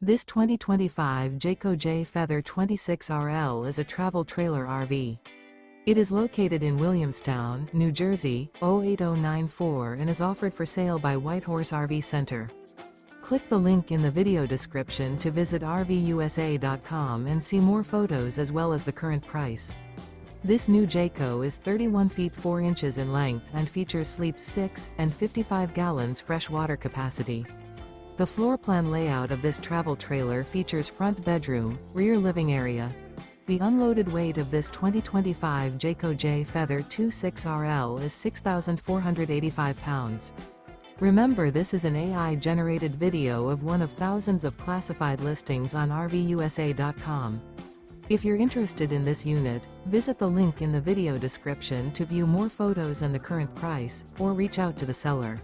This 2025 Jayco Jay Feather 26RL is a travel trailer RV. It is located in Williamstown, New Jersey, 08094 and is offered for sale by Whitehorse RV Center. Click the link in the video description to visit RVUSA.com and see more photos as well as the current price. This new Jayco is 31 feet 4 inches in length and features sleeps 6 and 55 gallons fresh water capacity. The floor plan layout of this travel trailer features front bedroom, rear living area. The unloaded weight of this 2025 Jayco Jay Feather 26RL is 6,485 pounds. Remember, this is an AI-generated video of one of thousands of classified listings on RVUSA.com. If you're interested in this unit, visit the link in the video description to view more photos and the current price, or reach out to the seller.